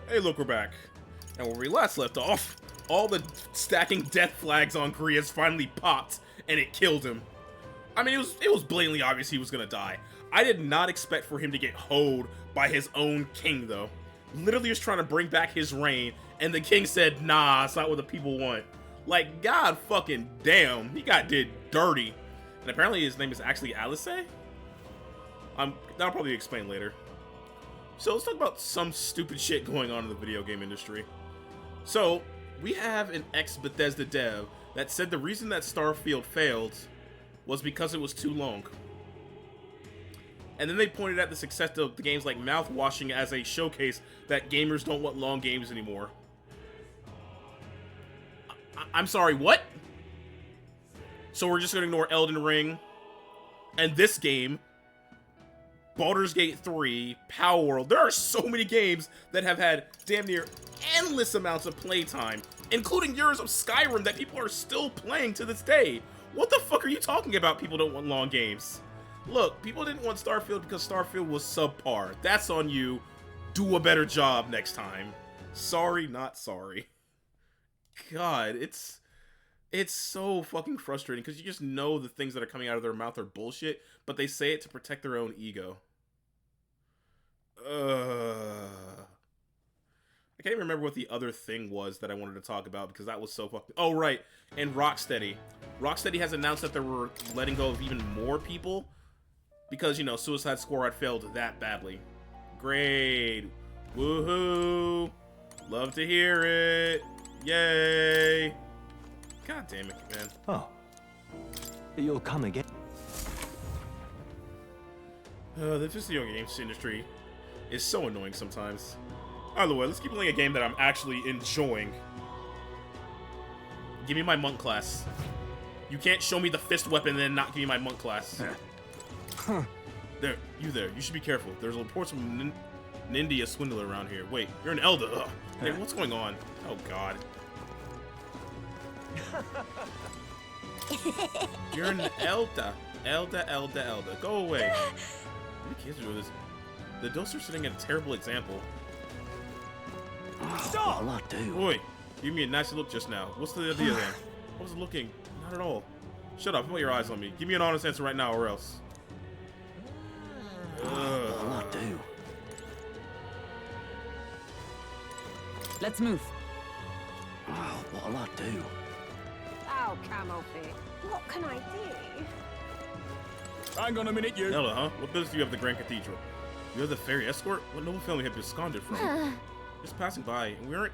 Hey, look, we're back. And where we last left off, all the stacking death flags on Korea's finally popped, and it killed him. I mean, it was blatantly obvious he was gonna die. I did not expect for him to get hoed by his own king, though. Literally was trying to bring back his reign, and the king said, nah, it's not what the people want. Like, god fucking damn, he got did dirty. And apparently his name is actually LAKEY? That'll probably explain later. So let's talk about some stupid shit going on in the video game industry. So, we have an ex-Bethesda dev that said the reason that Starfield failed was because it was too long. And then they pointed at the success of the games like Mouthwashing as a showcase that gamers don't want long games anymore. I'm sorry, what? So we're just gonna ignore Elden Ring and this game, Baldur's Gate 3, Power World. There are so many games that have had damn near endless amounts of playtime, including years of Skyrim that people are still playing to this day. What the fuck are you talking about? People don't want long games. Look, people didn't want Starfield because Starfield was subpar. That's on you. Do a better job next time. Sorry, not sorry. God, it's so fucking frustrating because you just know the things that are coming out of their mouth are bullshit, but they say it to protect their own ego. I can't even remember what the other thing was that I wanted to talk about because that was so fucking... Oh, right. And Rocksteady. Rocksteady has announced that they were letting go of even more people because, you know, Suicide Squad failed that badly. Great. Woohoo. Love to hear it. Yay. God damn it, man. Oh. You'll come again. The video games industry is so annoying sometimes. Either way, let's keep playing a game that I'm actually enjoying. Give me my monk class. You can't show me the fist weapon and then not give me my monk class. There, you should be careful. There's reports from an India swindler around here. Wait, you're an elder. Ugh. Hey, what's going on? Oh god. You're an elder. Elder. Go away. What kids are doing this? The adults are setting a terrible example. Stop! What'll I do? Oi, give me a nasty look just now. What's the idea then? I wasn't looking. Not at all. Shut up. Put your eyes on me. Give me an honest answer right now or else. What'll I do? Let's move. What'll I do? Oh, Camelfit. What can I do? Hang on a minute, you. Ella, huh? What business do you have at the Grand Cathedral? You're the fairy escort? What noble family have you absconded from? Just passing by, and we aren't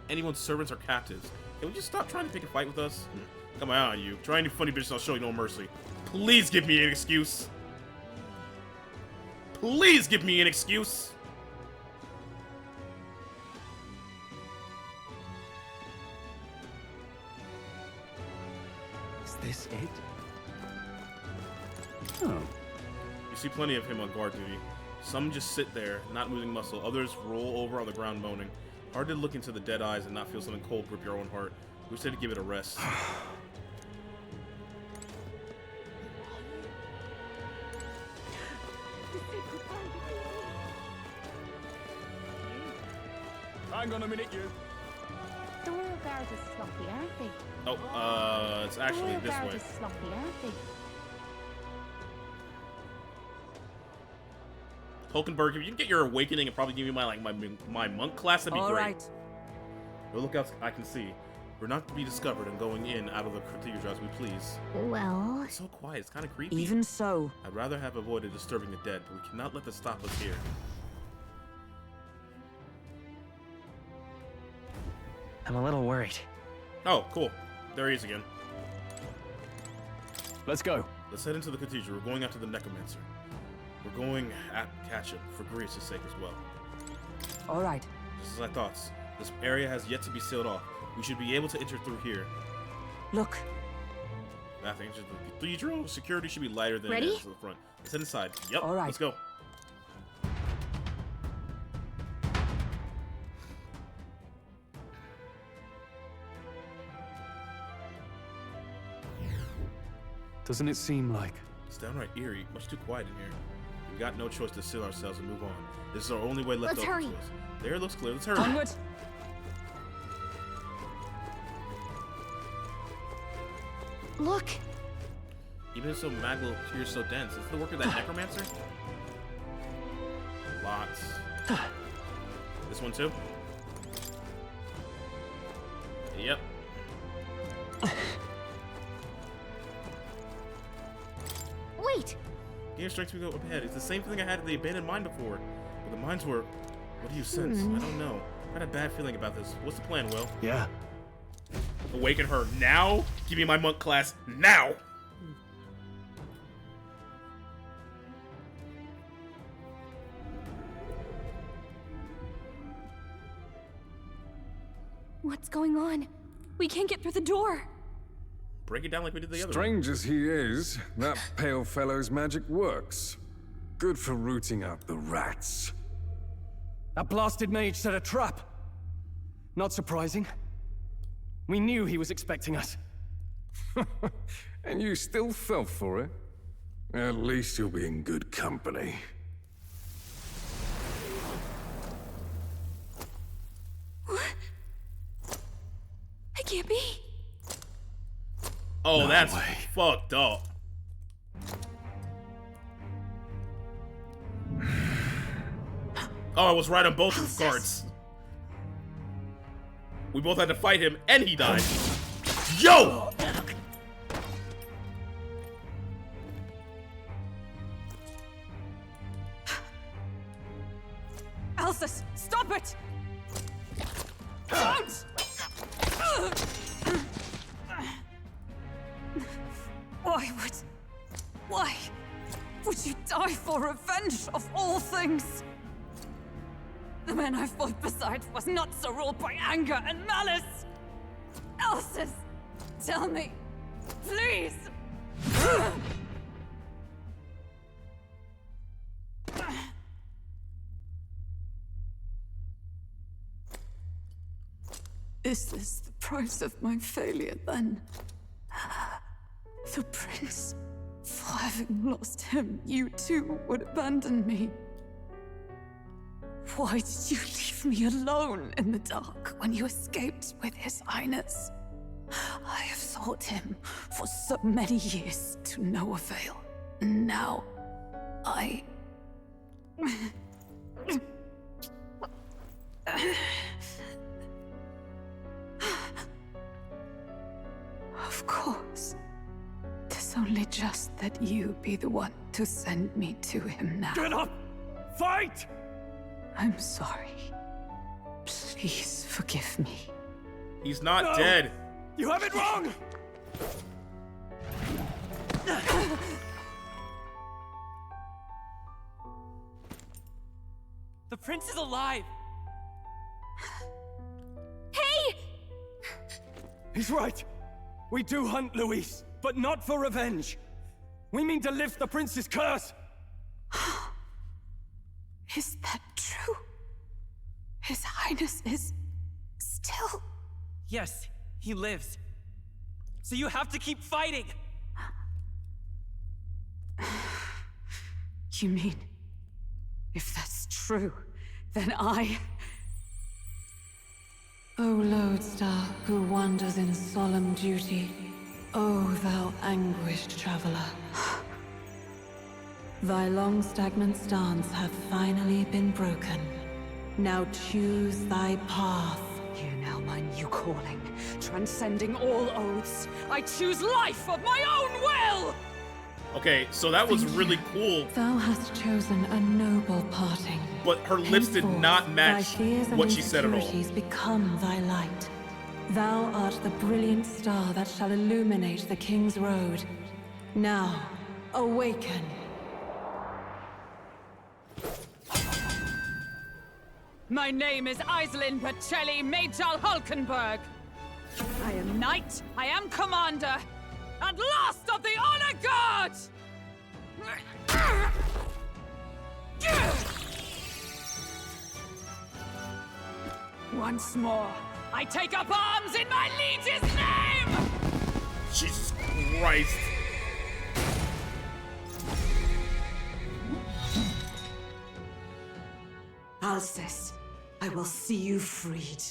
anyone's servants or captives. Can we just stop trying to pick a fight with us? Come on, you. Try any funny bitches, I'll show you no mercy. Please give me an excuse. Please give me an excuse. Is this it? Oh. You see plenty of him on guard duty. Some just sit there, not moving muscle. Others roll over on the ground moaning. Hard to look into the dead eyes and not feel something cold grip your own heart. We said to give it a rest. Hang on a minute, you. The royal guards are sloppy, aren't they? Oh, it's actually this way. The royal guards are sloppy, aren't they? Hulkenberg, if you can get your awakening and probably give me my monk class, that'd be All great. right. No lookouts I can see. We're not to be discovered and going in out of the cathedral as we please. Well, It's so quiet, it's kind of creepy. Even so. I'd rather have avoided disturbing the dead, but we cannot let this stop us here. I'm a little worried. Oh, cool. There he is again. Let's go. Let's head into the cathedral. We're going after the necromancer. We're going at catch him, for Greece's sake as well. All right. Just as I thought, this area has yet to be sealed off. We should be able to enter through here. Look. I think it's just the cathedral. Security should be lighter than Ready? it is to the front. Let's head inside. Yep, All right. Let's go. Doesn't it seem like... It's downright eerie. Much too quiet in here. We got no choice to seal ourselves and move on. This is our only way left Let's open hurry. to us. There, it looks clear. Let's hurry. Onward. Look. Even so, Maglo appears so dense. Is it the work of that necromancer? Lots. This one too? Yep. Wait. Gain strength to go up ahead. It's the same thing I had at the abandoned mine before. But the mines were... What do you sense? I don't know. I had a bad feeling about this. What's the plan, Will? Yeah. Awaken her now? Give me my monk class now! What's going on? We can't get through the door. Break it down like we did the other one. Strange as he is, that pale fellow's magic works. Good for rooting out the rats. That blasted mage set a trap. Not surprising. We knew he was expecting us. And you still fell for it? At least you'll be in good company. It can't be. Oh, No that's way. fucked up. Oh, I was right on both of the cards. We both had to fight him, and he died. Yo! Alsus, stop it! Don't! Why would you die for revenge of all things? The man I fought beside was not so ruled by anger and malice. Alsus, tell me, please. Is this the price of my failure, then? The prince, for having lost him, you too would abandon me. Why did you leave me alone in the dark when you escaped with his highness? I have sought him for so many years to no avail. Now, I... Of course. 'Tis only just that you be the one to send me to him now. Get up! Fight! I'm sorry. Please forgive me. He's not No! dead. You have it wrong! The prince is alive! Hey! He's right. We do hunt Luis, but not for revenge. We mean to lift the prince's curse. Is that true? His Highness is still... Yes, he lives. So you have to keep fighting. You mean, if that's true, then I... O lodestar who wanders in solemn duty, O thou anguished traveler. Thy long stagnant stance hath finally been broken. Now choose thy path. Here now my new calling, transcending all oaths. I choose life of my own will! Okay, so that was really cool, Thou hast chosen a noble parting. but her lips did not Henceforth, match thy fears and what she said at all. insecurities become thy light. Thou art the brilliant star that shall illuminate the King's Road. Now, awaken. My name is Iselin Pacelli Majal Hulkenberg. I am knight, I am commander, and last of the Honor Guard! Once more, I take up arms in my liege's name! Jesus Christ. Alcest, I will see you freed.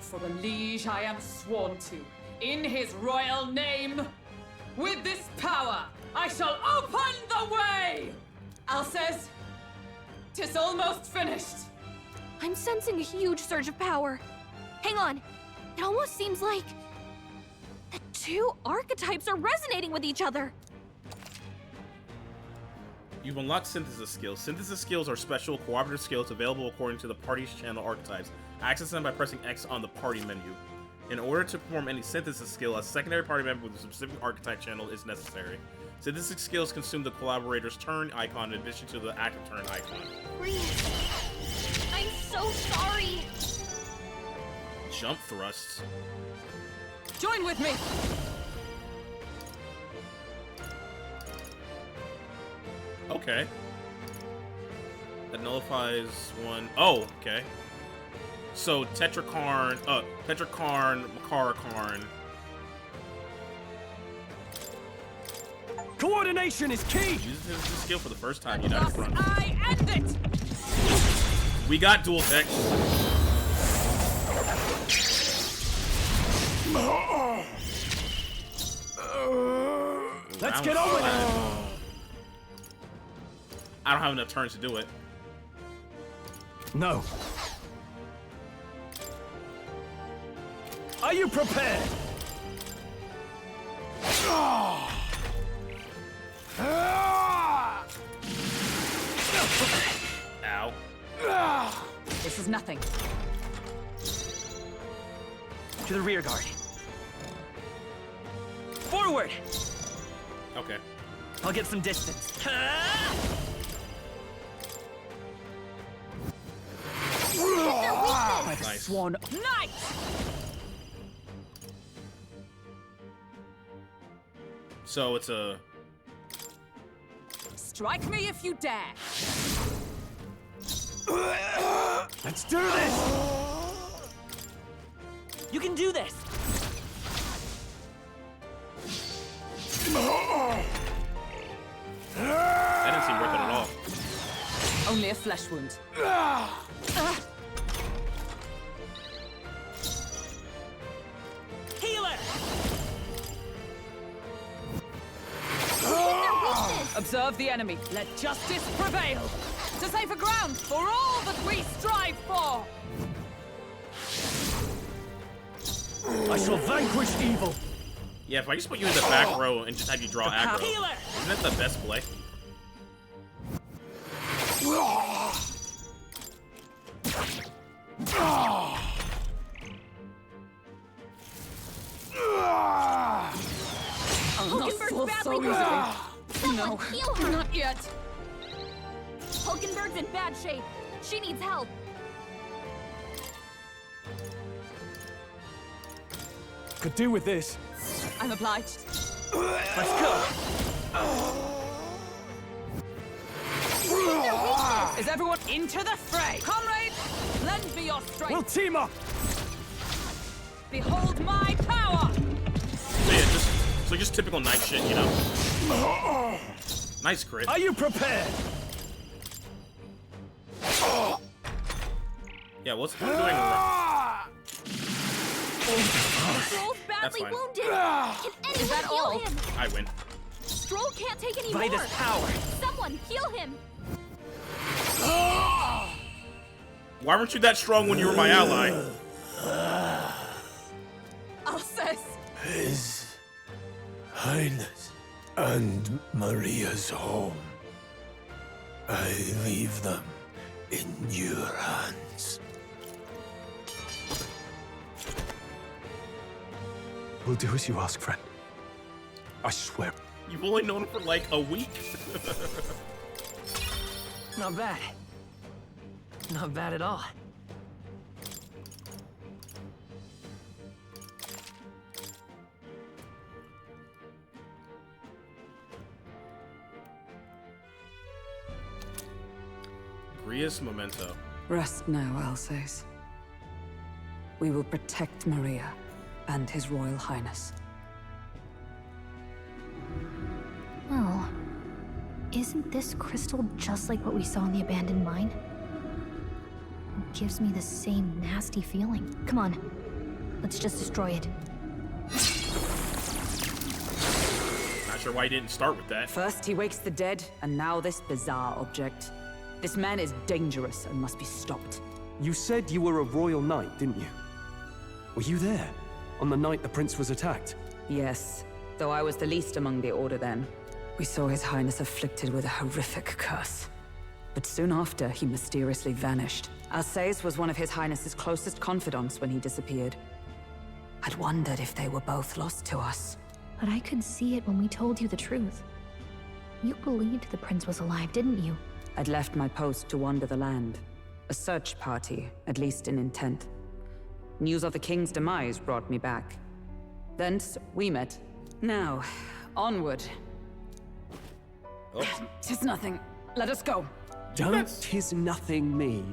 For the liege I am sworn to, in his royal name, with this power, I shall open the way! Alcest, 'tis almost finished. I'm sensing a huge surge of power. Hang on. It almost seems like the two archetypes are resonating with each other. You've unlocked synthesis skills. Synthesis skills are special cooperative skills available according to the party's channel archetypes. Access them by pressing X on the party menu. In order to perform any synthesis skill, a secondary party member with a specific archetype channel is necessary. Synthesis skills consume the collaborator's turn icon in addition to the active turn icon. I'm so sorry. Jump thrusts. Join with me! Okay. That nullifies one. Oh, okay. So Tetrakarn, Makarakarn. Coordination is key! Uses his skill for the first time. You're not in front. I end it! We got dual tech. Let's get on with it! I don't have enough turns to do it. No. Are you prepared? Ow. This is nothing. To the rear guard. Forward! Okay. I'll get some distance. I've Nice. sworn. Nice! So it's a. Strike me if you dare! Let's do this! You can do this! That didn't seem worth it at all. Only a flesh wound. Healer! Observe the enemy. Let justice prevail. To safer ground for all that we strive for. I shall vanquish evil! Yeah, if I just put you in the back row and just have you draw aggro, Healer! isn't that the best play? Hulkenberg's badly wounded. Someone heal her. Not yet. Hulkenberg's in bad shape. She needs help. Could do with this. I'm obliged. Let's go! Is everyone into the fray? Comrades, lend me your strength. We'll team up! Behold my power. So yeah, just typical knight shit, you know. Nice crit. Are you prepared? Yeah, what's I'm doing wrong? Stroll's badly fine. wounded. Can anyone that heal all? him? I win. Stroll can't take any By more. this power. Someone heal him. Why weren't you that strong when you were my ally? Alcest. His Highness and Maria's home. I leave them in your hands. We'll do as you ask, friend. I swear. You've only known him for like a week. Not bad. Not bad at all. Grius Memento. Rest now, Alcest. We will protect Maria and His Royal Highness. Well, Isn't this crystal just like what we saw in the abandoned mine? It gives me the same nasty feeling. Come on, let's just destroy it. Not sure why he didn't start with that. First he wakes the dead, and now this bizarre object. This man is dangerous and must be stopped. You said you were a royal knight, didn't you? Were you there on the night the prince was attacked? Yes, though I was the least among the Order then. We saw His Highness afflicted with a horrific curse. But soon after, he mysteriously vanished. Alsace was one of His Highness's closest confidants when he disappeared. I'd wondered if they were both lost to us. But I could see it when we told you the truth. You believed the prince was alive, didn't you? I'd left my post to wander the land. A search party, at least in intent. News of the king's demise brought me back. Thence, we met. Now, onward. Oh. Tis nothing. Let us go. Don't tis nothing me.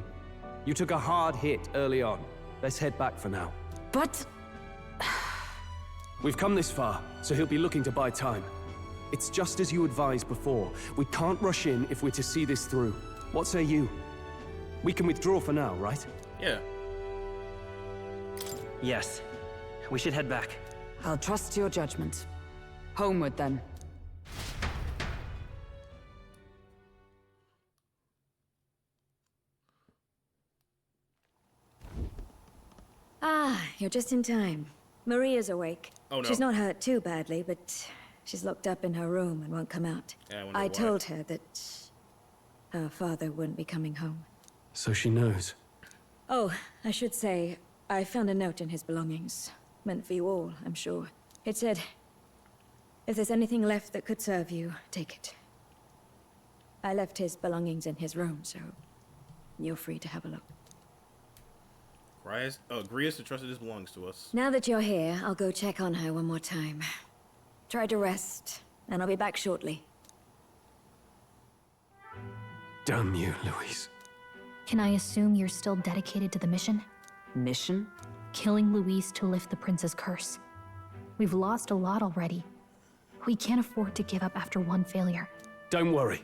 You took a hard hit early on. Let's head back for now. But... We've come this far, so he'll be looking to buy time. It's just as you advised before. We can't rush in if we're to see this through. What say you? We can withdraw for now, right? Yeah. Yes. We should head back. I'll trust your judgment. Homeward, then. Ah, you're just in time. Maria's awake. Oh, no. She's not hurt too badly, but she's locked up in her room and won't come out. Yeah, I wonder I why. told her that her father wouldn't be coming home. So she knows. Oh, I should say, I found a note in his belongings. Meant for you all, I'm sure. It said, if there's anything left that could serve you, take it. I left his belongings in his room, so you're free to have a look. Grius entrusted his belongings to us. Now that you're here, I'll go check on her one more time. Try to rest, and I'll be back shortly. Damn you, Louise. Can I assume you're still dedicated to the mission? Mission? Killing Luis to lift the prince's curse. We've lost a lot already. We can't afford to give up after one failure. Don't worry.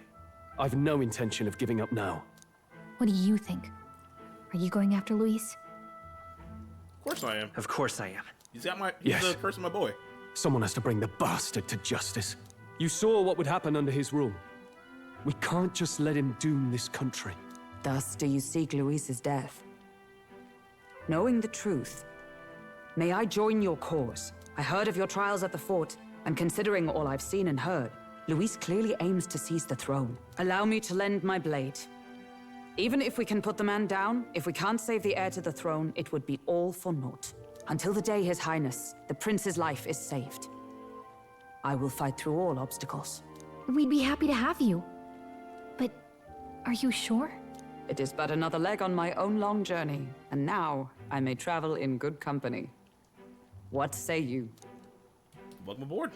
I've no intention of giving up now. What do you think? Are you going after Luis? Of course I am. Of course I am. He's got my... Yes. He's the curse of my boy. Someone has to bring the bastard to justice. You saw what would happen under his rule. We can't just let him doom this country. Thus do you seek Luis's death. Knowing the truth, may I join your cause? I heard of your trials at the fort, and considering all I've seen and heard, Luis clearly aims to seize the throne. Allow me to lend my blade. Even if we can put the man down, if we can't save the heir to the throne, it would be all for naught. Until the day His Highness, the prince's life is saved. I will fight through all obstacles. We'd be happy to have you. But are you sure? It is but another leg on my own long journey, and now I may travel in good company. What say you? Welcome aboard.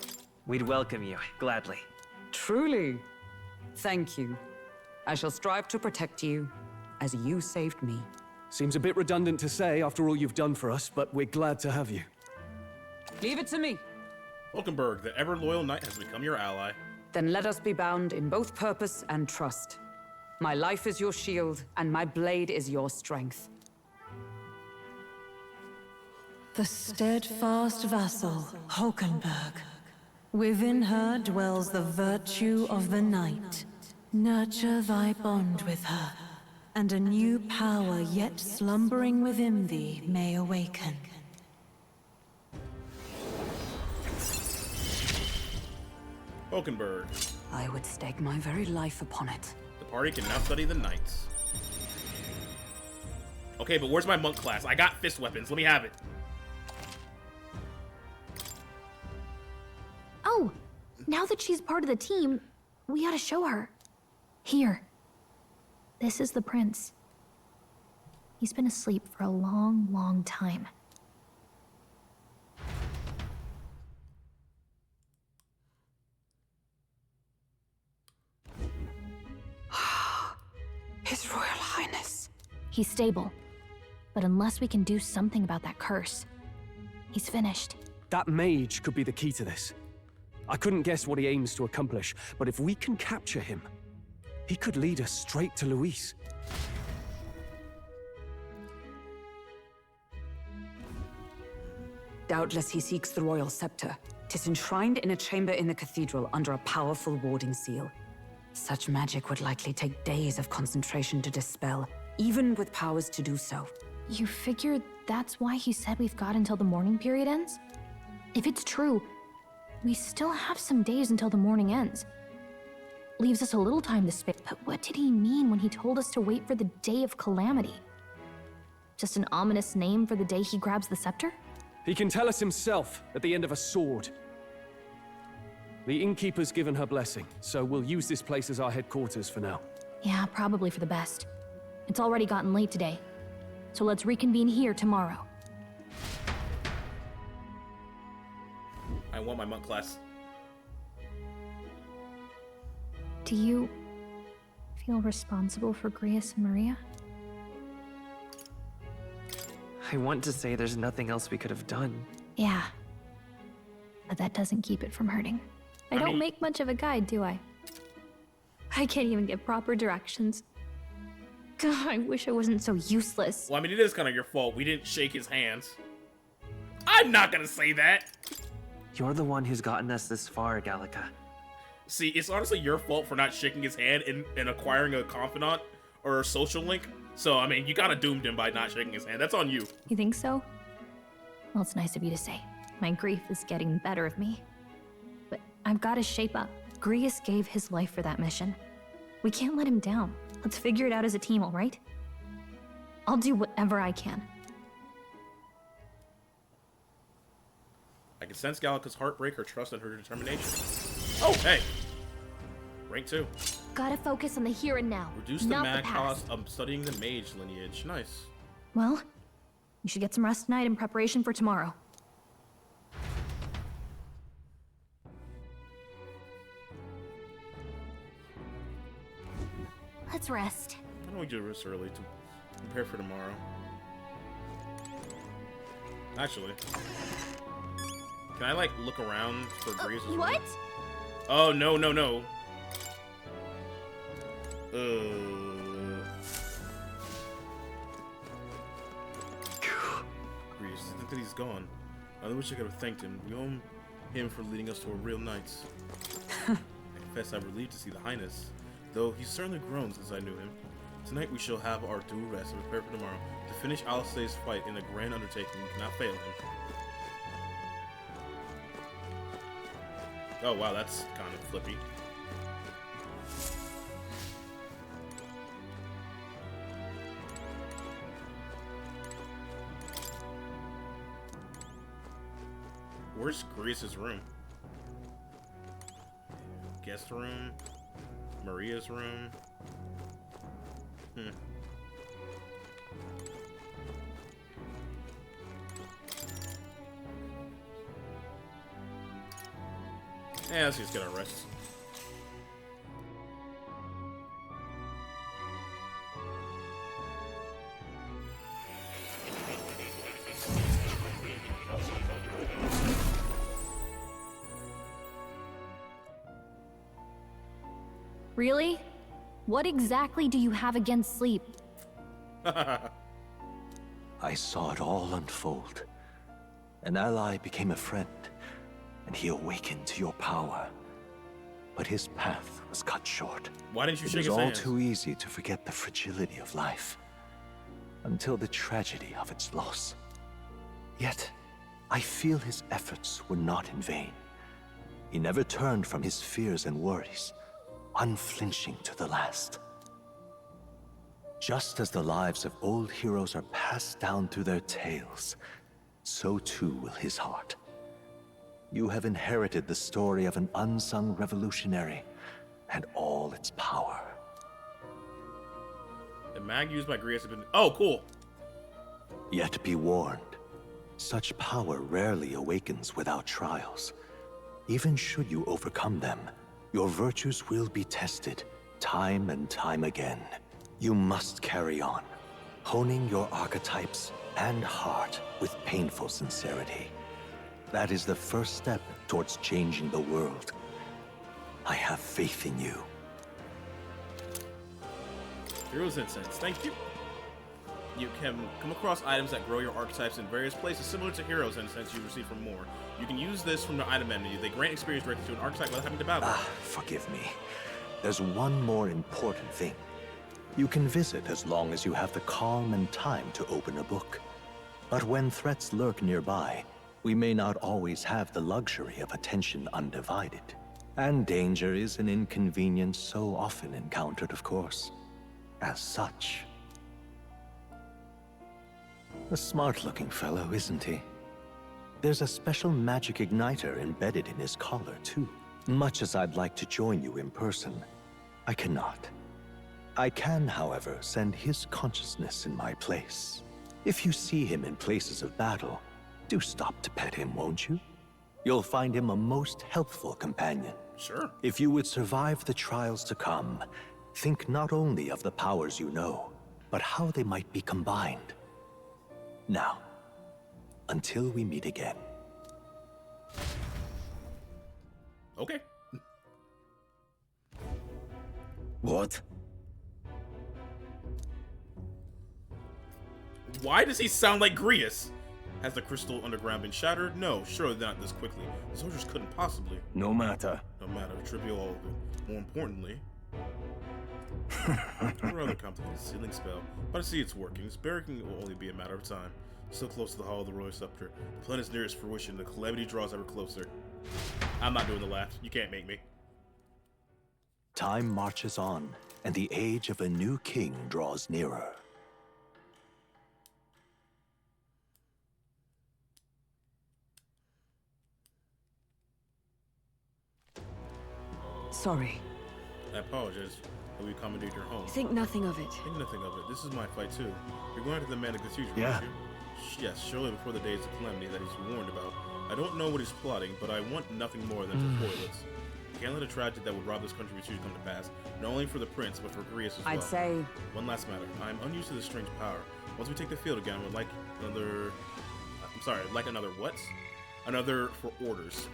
We'd welcome you, gladly. Truly. Thank you. I shall strive to protect you, as you saved me. Seems a bit redundant to say after all you've done for us, but we're glad to have you. Leave it to me. Valkenburg, the ever-loyal knight, has become your ally. Then let us be bound in both purpose and trust. My life is your shield, and my blade is your strength. The steadfast vassal, Hulkenberg. Within her dwells the virtue of the knight. Nurture thy bond with her, and a new power yet slumbering within thee may awaken. Valkenburg. I would stake my very life upon it. The party can now study the knights. Okay, but where's my monk class? I got fist weapons. Let me have it. Oh, now that she's part of the team, we ought to show her. Here. This is the prince. He's been asleep for a long, long time. His Royal Highness. He's stable. But unless we can do something about that curse, he's finished. That mage could be the key to this. I couldn't guess what he aims to accomplish, but if we can capture him, he could lead us straight to Luis. Doubtless he seeks the royal scepter. 'Tis enshrined in a chamber in the cathedral under a powerful warding seal. Such magic would likely take days of concentration to dispel, even with powers to do so. You figure that's why he said we've got until the mourning period ends? If it's true, we still have some days until the mourning ends. Leaves us a little time to spare. But what did he mean when he told us to wait for the day of calamity? Just an ominous name for the day he grabs the scepter? He can tell us himself at the end of a sword. The innkeeper's given her blessing, so we'll use this place as our headquarters for now. Yeah, probably for the best. It's already gotten late today, so let's reconvene here tomorrow. I want my monk class. Do you feel responsible for Grius and Maria? I want to say there's nothing else we could have done. Yeah. But that doesn't keep it from hurting. I don't make much of a guide, do I? I can't even give proper directions. God, I wish I wasn't so useless. Well, I mean, it is kind of your fault. We didn't shake his hands. I'm not gonna say that. You're the one who's gotten us this far, Gallica. See, it's honestly your fault for not shaking his hand and acquiring a confidant or a social link. So, I mean, you kind of doomed him by not shaking his hand. That's on you. You think so? Well, it's nice of you to say. My grief is getting the better of me. But I've got to shape up. Grius gave his life for that mission. We can't let him down. Let's figure it out as a team, all right? I'll do whatever I can. I can sense Gallica's heartbreak, her trust, and her determination. Oh, hey! Rank 2. Gotta focus on the here and now, Reduce the not mag the past. cost of studying the mage lineage. Nice. Well, you should get some rest tonight in preparation for tomorrow. Let's rest. Why don't we do this early to prepare for tomorrow? Actually, can I like look around for Grius' room? What? Oh no. Grius, I think that he's gone. I wish I could have thanked him. We owe him for leading us to a real knight. I confess I'm relieved to see the Highness, though he's certainly grown since I knew him. Tonight we shall have our due rest and prepare for tomorrow. To finish Alistair's fight in a grand undertaking, we cannot fail him. Oh wow, that's kind of flippy. Where's Grius' room? Guest room? Maria's room? Yeah, let's just get our rest. Really? What exactly do you have against sleep? I saw it all unfold. An ally became a friend, and he awakened to your power. But his path was cut short. Why didn't you shake his It was all hands? too easy to forget the fragility of life, until the tragedy of its loss. Yet, I feel his efforts were not in vain. He never turned from his fears and worries, unflinching to the last. Just as the lives of old heroes are passed down through their tales, so too will his heart. You have inherited the story of an unsung revolutionary and all its power. The mag used by Grius has been... Oh, cool. Yet be warned, such power rarely awakens without trials. Even should you overcome them, your virtues will be tested time and time again. You must carry on, honing your archetypes and heart with painful sincerity. That is the first step towards changing the world. I have faith in you. Heroes Incense, thank you. You can come across items that grow your archetypes in various places, similar to Heroes Incense you receive from more. You can use this from the item menu. They grant experience directly to an archetype without having to battle. Forgive me. There's one more important thing. You can visit as long as you have the calm and time to open a book. But when threats lurk nearby, we may not always have the luxury of attention undivided. And danger is an inconvenience so often encountered, of course. As such. A smart-looking fellow, isn't he? There's a special magic igniter embedded in his collar, too. Much as I'd like to join you in person, I cannot. I can, however, send his consciousness in my place. If you see him in places of battle, do stop to pet him, won't you? You'll find him a most helpful companion. Sure. If you would survive the trials to come, think not only of the powers you know, but how they might be combined. Now, until we meet again. Okay. What? Why does he sound like Grius? Has the crystal underground been shattered? No, surely not this quickly. The soldiers couldn't possibly. No matter. No matter, trivial all of it. More importantly, a rather complicated sealing spell, but I see it's working. Its barricading will only be a matter of time. So close to the Hall of the Royal Scepter. The plan is nearest fruition. The calamity draws ever closer. I'm not doing the laugh. You can't make me. Time marches on, and the age of a new king draws nearer. Sorry. I apologize that we accommodated your home. Think nothing of it. Think nothing of it. This is my fight too. You're going to demand a cathedral, Yeah. aren't you? Yes, surely before the days of calamity that he's warned about. I don't know what he's plotting, but I want nothing more than to foil it. I can't let a tragedy that would rob this country of its future come to pass, not only for the prince, but for Grius as well. I'd say... One last matter. I'm unused to this strange power. Once we take the field again, we'd like another... I'm sorry, like another what? Another for orders.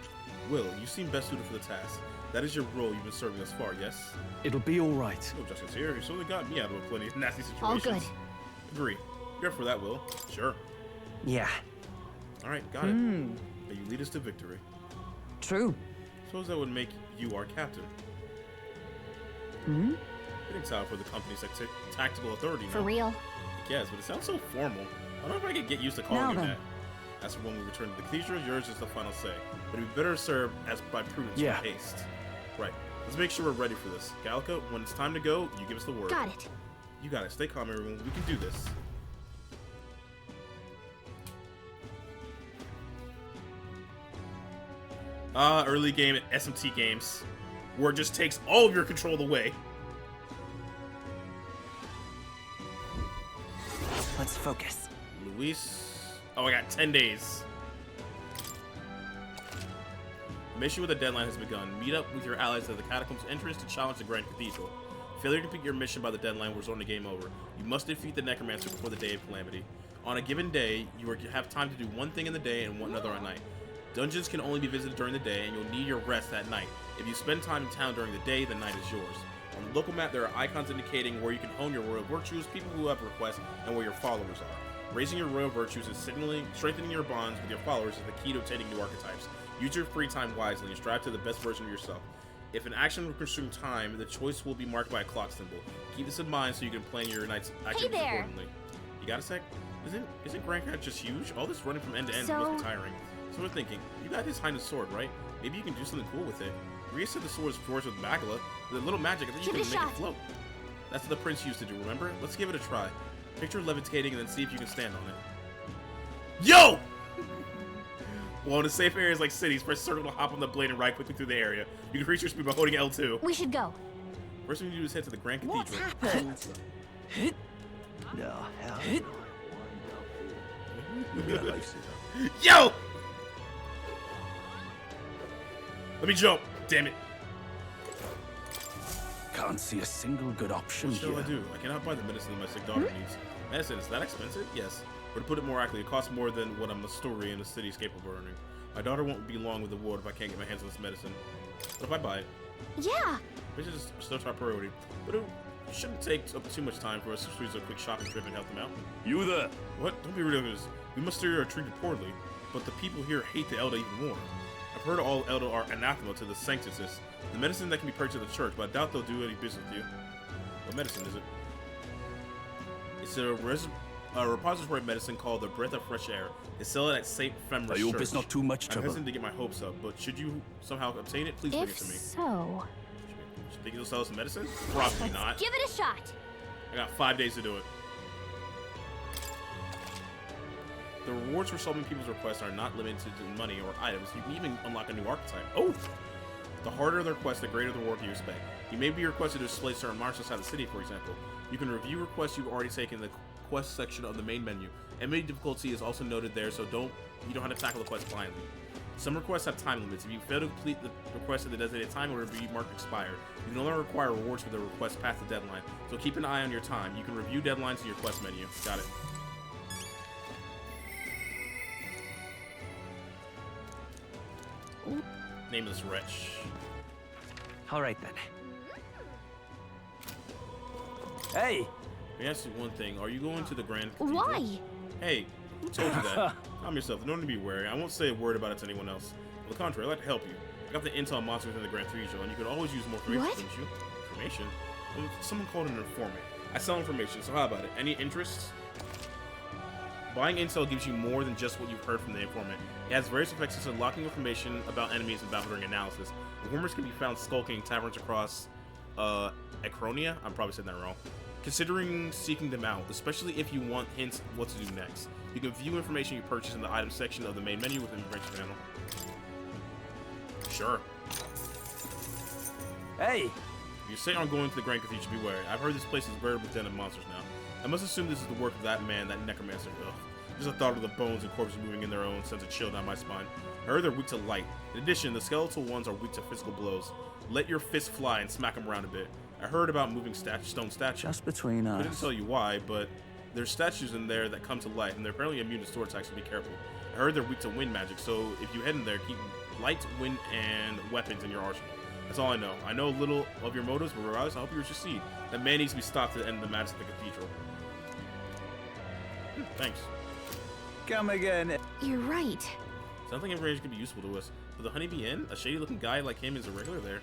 Will, you seem best suited for the task. That is your role you've been serving thus far, yes? It'll be all right. No objections here. You certainly got me out of plenty of nasty All situations. good. Agree. You're up for that, Will. Sure. Yeah. Alright, got it. May you lead us to victory. True. Suppose that would make you our captain. Fitting title for the company's tactical authority now. For real. Yes, but it sounds so formal. I don't know if I could get used to calling Now you then. that. As for when we return to the cathedral, yours is the final say. But it'd be better served as by prudence Yeah. or haste. Right. Let's make sure we're ready for this. Gallica, when it's time to go, you give us the word. Got it. You got it. Stay calm, everyone. We can do this. Early game at SMT games, where it just takes all of your control away. Let's focus. Luis. Oh, I got 10 days. Mission with a deadline has begun. Meet up with your allies at the catacombs entrance to challenge the Grand Cathedral. Failure to complete your mission by the deadline will result in a game over. You must defeat the Necromancer before the day of calamity. On a given day, you have time to do one thing in the day and one another at night. Dungeons can only be visited during the day, and you'll need your rest at night. If you spend time in town during the day, the night is yours. On the local map, there are icons indicating where you can hone your royal virtues, people who have requests, and where your followers are. Raising your royal virtues and strengthening your bonds with your followers is the key to obtaining new archetypes. Use your free time wisely and strive to the best version of yourself. If an action will consume time, the choice will be marked by a clock symbol. Keep this in mind so you can plan your night's activities there. accordingly. You got a sec? Isn't Grand Cat just huge? All this running from end to end So- must be tiring. So we're thinking, you got his highness sword, right? Maybe you can do something cool with it. Rhea said the sword is forged with magla. With a little magic, I think you Give can it make a it shot. float. That's what the prince used to do, remember? Let's give it a try. Picture levitating and then see if you can stand on it. Yo! Well, in safe areas like cities, press circle to hop on the blade and ride quickly through the area. You can increase your speed by holding L2. We should go. First thing you do is head to the Grand Cathedral. What's happened? No, hell. Yo! Let me jump. Damn it. Can't see a single good option What shall here. I do? I cannot buy the medicine that my sick daughter needs. Medicine, is that expensive? Yes. But to put it more accurately, it costs more than what a Mastori in the city is capable of earning. My daughter won't be long with the ward if I can't get my hands on this medicine. But if I buy it, Yeah. this is still top priority. But it shouldn't take up too much time for us to squeeze a quick shopping trip and help them out. You there? What? Don't be ridiculous. We must steer are treated poorly, but the people here hate the Elder even more. I've heard all Elder are anathema to the Sanctuses, the medicine that can be purchased at the church, but I doubt they'll do any business with you. What medicine is it? It's a repository medicine called the Breath of Fresh Air. They sell it at St. Femra's I hope Church. it's not too much I'm trouble. hesitant to get my hopes up, but should you somehow obtain it, please bring it If to me. so, Think you'll sell us some medicine? Probably not. Give it a shot. I got 5 days to do it. The rewards for solving people's requests are not limited to money or items. You can even unlock a new archetype. Oh! The harder the request, the greater the reward you expect. You may be requested to display certain marks outside the city, for example. You can review requests you've already taken in the quest section of the main menu. Enemy difficulty is also noted there, so you don't have to tackle the quest blindly. Some requests have time limits. If you fail to complete the request at the designated time, it will be marked expired. You no longer require rewards for the request past the deadline, so keep an eye on your time. You can review deadlines in your quest menu. Got it. Nameless wretch. Alright then. Hey! Let me ask you one thing. Are you going to the Grand Cathedral? Why? Hey, who told you that? Calm yourself. No need to be wary. I won't say a word about it to anyone else. On the contrary, I'd like to help you. I got the intel on monsters within the Grand Cathedral, and you could always use more information, What? couldn't you? Information? Well, someone called an informant. I sell information, so how about it? Any interests? Buying intel gives you more than just what you've heard from the informant. It has various effects such as unlocking information about enemies and battle during analysis. Informers can be found skulking taverns across Acronia. I'm probably saying that wrong. Considering seeking them out, especially if you want hints of what to do next. You can view information you purchase in the item section of the main menu within the information panel. Sure. Hey! If you say I'm going to the Grand Cathedral, be wary. I've heard this place is a veritable den of monsters now. I must assume this is the work of that man, that necromancer. Ugh. Just the thought of the bones and corpses moving in their own sends a chill down my spine. I heard they're weak to light. In addition, the skeletal ones are weak to physical blows. Let your fist fly and smack them around a bit. I heard about moving stone statues. Just between I us. didn't tell you why, but there's statues in there that come to life, and they're apparently immune to sword attacks, so be careful. I heard they're weak to wind magic, so if you head in there, keep light, wind, and weapons in your arsenal. That's all I know. I know a little of your motives, but regardless, I hope you succeed. That man needs to be stopped at the end of the madness of the cathedral. Thanks. Come again. You're right. Something information could be useful to us. Will the Honeybee Inn? A shady-looking guy like him is a regular there.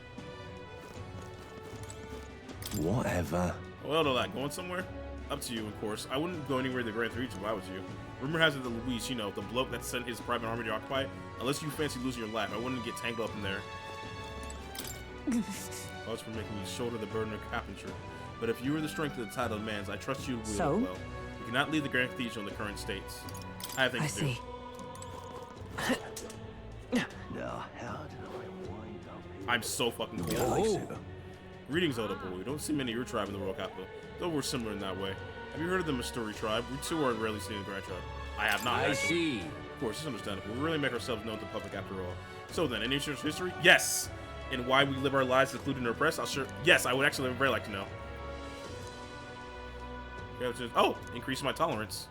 Whatever. Well, all that. Going somewhere? Up to you, of course. I wouldn't go anywhere to the Grand Cathedral if I was you. Rumor has it that Luis, you know, the bloke that sent his private army to occupy it, unless you fancy losing your life, I wouldn't get tangled up in there. I was for making you shoulder the burden of carpentry. But if you were the strength of the title demands, I trust you will So? well. You cannot leave the Grand Cathedral in the current states. I have things to do. Now, how did I wind up here? I'm so fucking cool. Lightsaber. Greetings, Elder Boy. We don't see many of your tribe in the Royal Capital, though we're similar in that way. Have you heard of the Masturi tribe? We too are rarely seen in the Grand Tribe. I have not. I actually. see. Of course, it's understandable. We really make ourselves known to the public after all. So then, any interest in history? Yes. And why we live our lives including our press? Yes, I would actually very like to know. Oh, increase my tolerance.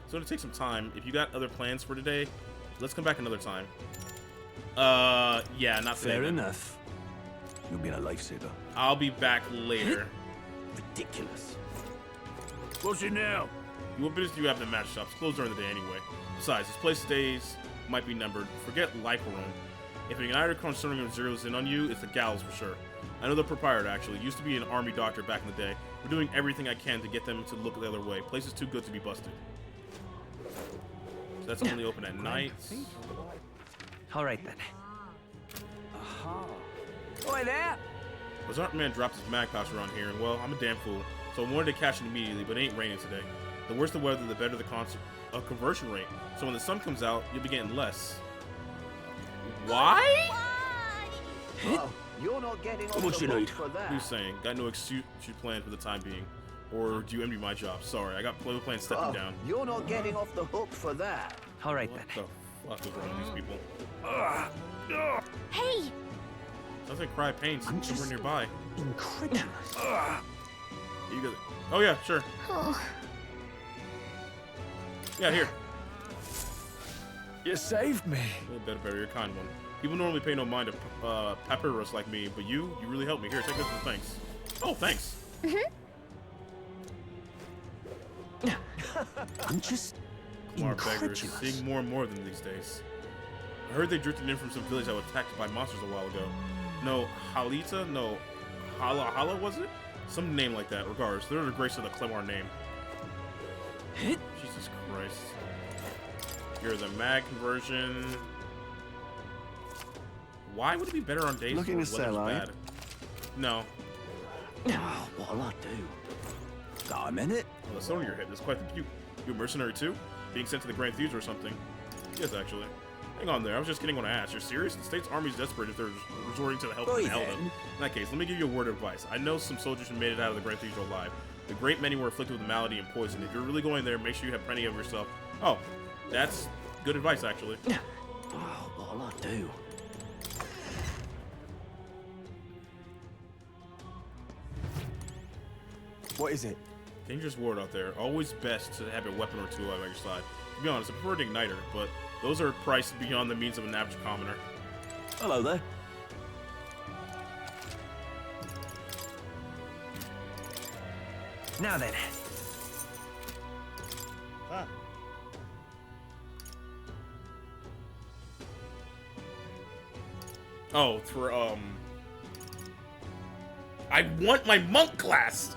It's going to take some time. If you got other plans for today, let's come back another time. Yeah, not today. Fair then. enough. You've been a lifesaver. I'll be back later. Ridiculous. What's it now? What business do you have in the match shops? Closed during the day anyway. Besides, this place's days might be numbered. Forget Lycorone. If an United concerning him zeroes in on you, it's the gallows for sure. I know the proprietor, actually. Used to be an army doctor back in the day. We're doing everything I can to get them to look the other way. Place is too good to be busted. So that's only open at night. Alright then. Oi there! Lazart man dropped his mag pouch around here, and well, I'm a damn fool. So I wanted to catch it immediately, but it ain't raining today. The worse the weather, the better the conversion rate. So when the sun comes out, you'll be getting less. Why? Oh, you're not getting off What the you boat need? for What are that. you saying? Got no excuse planned for the time being. Or do you envy my job? Sorry, I got plans stepping Oh, down. you're not getting off the hook for that. Alright What then. the fuck is wrong with these people? Hey! Sounds like Cry Pain's somewhere nearby. Incredulous. You got it. Oh yeah, sure. Oh, Yeah, here. You saved me. Better, you're a kind one. People normally pay no mind to papyrus like me, but you really helped me. Here, take this as thanks. Oh, thanks. I'm just Kumar beggars, incredulous. seeing more and more of them these days. I heard they drifted in from some village that was attacked by monsters a while ago. No, Halita? No, Hala was it? Some name like that. Regardless, they're the grace of the Clemar name. Jesus Christ. You're the mag conversion. Why would it be better on days Looking when to the weather's sell, bad? No. Oh, what'll I do? Got a minute? Well, the stone on your head is quite the cute. You a mercenary too? Being sent to the Grand Thieves or something? Yes, actually. Hang on there, I was just kidding when I asked. You're serious? The state's army's desperate if they're resorting to the help of the Elden. In that case, let me give you a word of advice. I know some soldiers who made it out of the Grand Thieves alive. The great many were afflicted with malady and poison. If you're really going there, make sure you have plenty of yourself. Oh, that's good advice, actually. Oh, what'll I do? What is it? Dangerous ward out there. Always best to have a weapon or two by your side. To be honest, I prefer an igniter, but those are priced beyond the means of an average commoner. Hello there. Now then. Oh, for I want my monk class.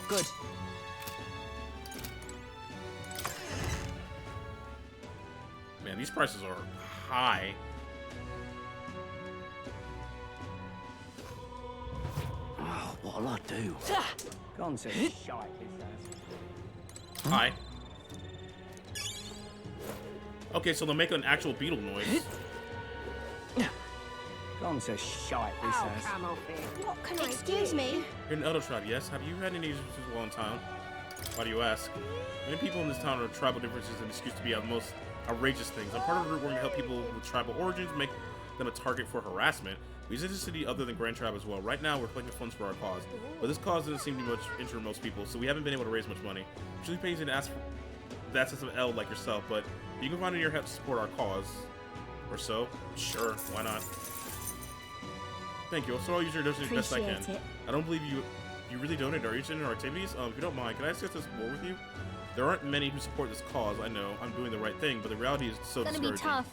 Good. Man, these prices are high. Oh, what'll I do? Gone to shite, this has. Hi. Okay, so they'll make an actual beetle noise. Gone to shite, this Oh, has. come off it. What can Excuse I do? me. You're an Elder tribe, yes? Have you had any issues while in town? Why do you ask? Many people in this town are tribal differences and excuse to be out the most outrageous things. I'm part of a group working to help people with tribal origins, make them a target for harassment. We visit a city other than Grand Tribe as well. Right now, we're collecting funds for our cause. But this cause doesn't seem to be much interest in most people, so we haven't been able to raise much money. Usually pays you to ask for that sense of L like yourself, but if you can find in your help to support our cause, or so, sure, why not? Thank you. So I'll use your donation as best I can. Appreciate it. I don't believe you really donate or are interested in our activities. If you don't mind, can I discuss this more with you? There aren't many who support this cause. I know I'm doing the right thing, but the reality is so It's gonna be discouraging. tough.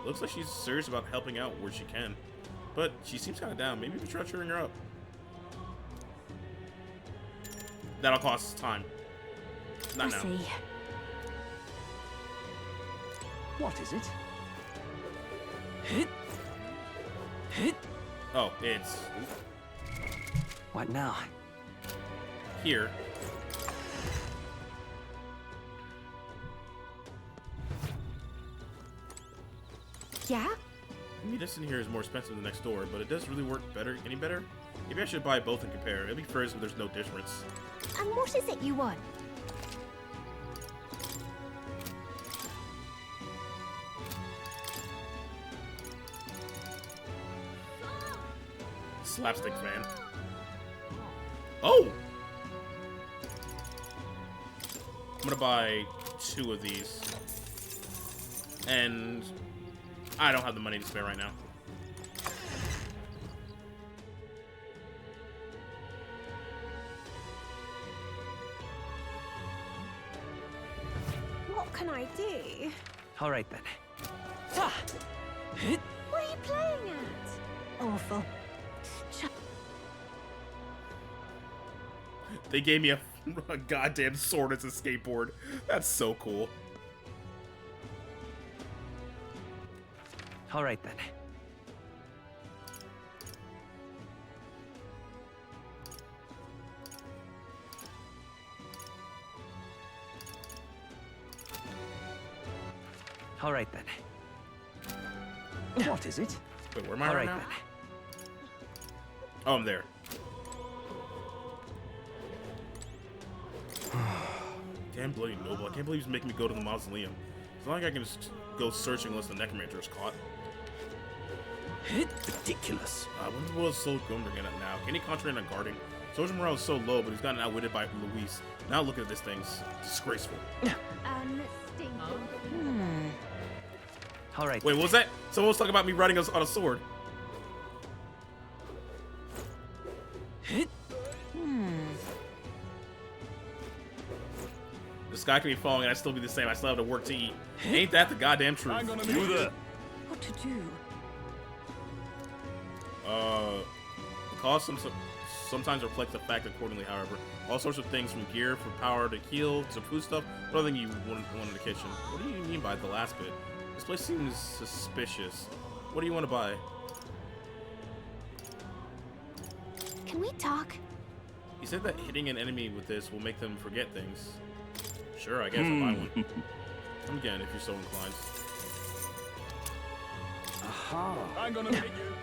Looks like she's serious about helping out where she can, but she seems kind of down. Maybe we try cheering her up. That'll cost us time. Not now. See. What is it? Oh, it's What now? here. Yeah? Meet us in here is more expensive than next door, but it does really work better. Any better? Maybe I should buy both and compare. It'll be fair if there's no difference. And what is it you want? Slapstick fan. Oh! I'm gonna buy 2 of these. And I don't have the money to spare right now. What can I do? All right then. What are you playing at? Awful. They gave me a goddamn sword as a skateboard. That's so cool. All right then. All right then. What is it? Wait, where am I All right right now? then. Oh, I'm there. Damn bloody noble. I can't believe he's making me go to the mausoleum. It's not like I can just go searching unless the necromancer is caught. Ridiculous. When's the world so going to get it now? Can he concentrate on guarding? Soldier morale is so low, but he's gotten outwitted by Luis. Now look at this thing's disgraceful. All right. Wait, what was that? Someone was talking about me riding on a sword. The sky could be falling and I'd still be the same. I still have to work to eat. Ain't that the goddamn truth? I'm gonna do that. What to do? The cost sometimes reflects the fact accordingly, however. All sorts of things from gear for power to heal to food stuff. What other thing you want in the kitchen? What do you mean by the last bit? This place seems suspicious. What do you want to buy? Can we talk? He said that hitting an enemy with this will make them forget things. Sure, I guess I'll buy one. Come again if you're so inclined. Aha. I'm gonna make you.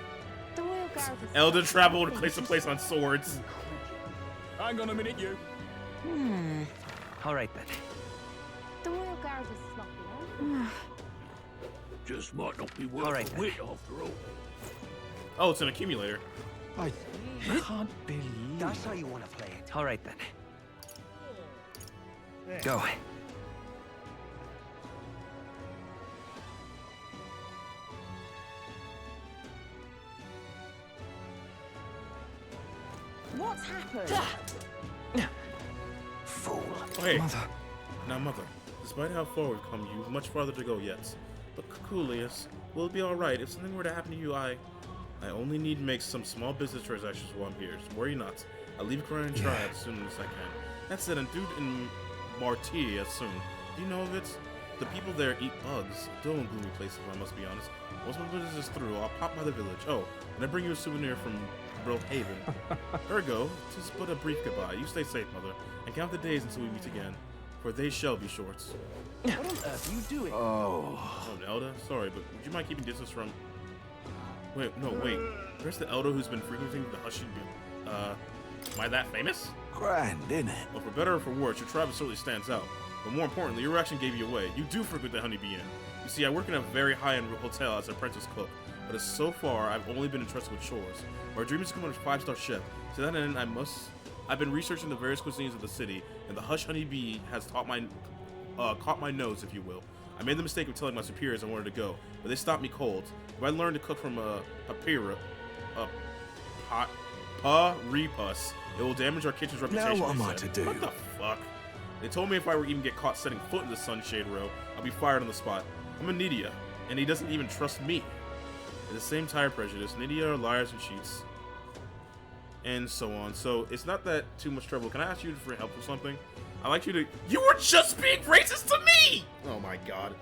The Royal Guard is Elder traveled place to place on swords. I'm gonna minute you. All right then. The Royal Guard is sloppy, eh? Just might not be worth All right, a wit after all. Oh, it's an accumulator. I can't believe that's how you want to play it. All right then. Go. What's happened? Fool. Hey. Mother. Now, Mother, despite how far we've come, you've much farther to go yet. But Coolius, will it be alright? If something were to happen to you, I only need to make some small business transactions while I'm here. So worry not. I'll leave Korean Tribe as soon as I can. That's it, and dude in Martia soon. Do you know of it? The people there eat bugs. Dull and gloomy place, if I must be honest. Once my business is through, I'll pop by the village. Oh, and I bring you a souvenir from Brohaven. Ergo, 'tis but a brief goodbye. You stay safe, Mother, and count the days until we meet again, for they shall be short. What on earth are you doing? Oh, Nelda? Sorry, but would you mind keeping distance from... Wait. Where's the elder who's been frequenting the Hushy... am I that famous? Grand, innit? Well, for better or for worse, your tribe certainly stands out. But more importantly, your action gave you away. You do frequent the Honeybee Inn. You see, I work in a very high-end hotel as an apprentice cook, but as so far, I've only been entrusted with chores. Our dream is to become a 5-star chef. To that end, I've been researching the various cuisines of the city, and the Hush Honeybee has caught my nose, if you will. I made the mistake of telling my superiors I wanted to go, but they stopped me cold. If I learned to cook from Papyrus, it will damage our kitchen's reputation. Now what am I to do? What the fuck? They told me if I were even get caught setting foot in the Sunshade Row, I'll be fired on the spot. I'm a Nydia, and he doesn't even trust me. It's the same tire prejudice. Nydia are liars and cheats. And so on. So it's not that too much trouble. Can I ask you for help with something? I'd like you to... You were just being racist to me! Oh my god.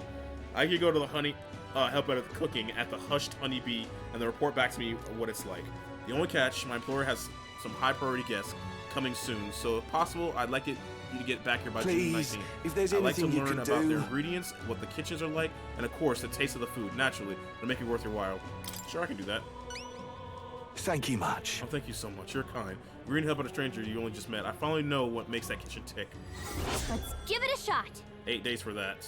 I could go to the help out with the cooking at the Hushed Honeybee and then report back to me what it's like. The only catch, my employer has some high priority guests coming soon, so if possible, I'd like you to get back here by June 19th. If there's I'd like to anything you learn can about do. their ingredients, what the kitchens are like, and of course, the taste of the food, naturally, to make it worth your while. Sure, I can do that. Thank you much. Oh, thank you so much. You're kind. Agreeing to help out a stranger you only just met. I finally know what makes that kitchen tick. Let's give it a shot. 8 days for that.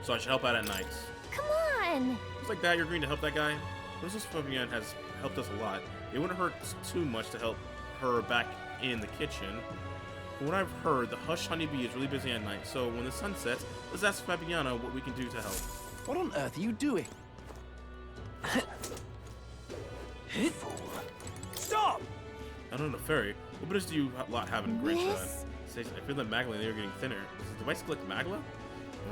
So I should help out at night. Come on. Just like that, you're agreeing to help that guy? Princess Fabienne has helped us a lot. It wouldn't hurt too much to help her back in the kitchen. From what I've heard, the Hush Honeybee is really busy at night, so when the sun sets, let's ask Fabiana what we can do to help. What on earth are you doing? Fool. Stop! Out on the ferry, what business do you lot have in Grinch? I feel that Magla and they are getting thinner. Does the device collect Magla?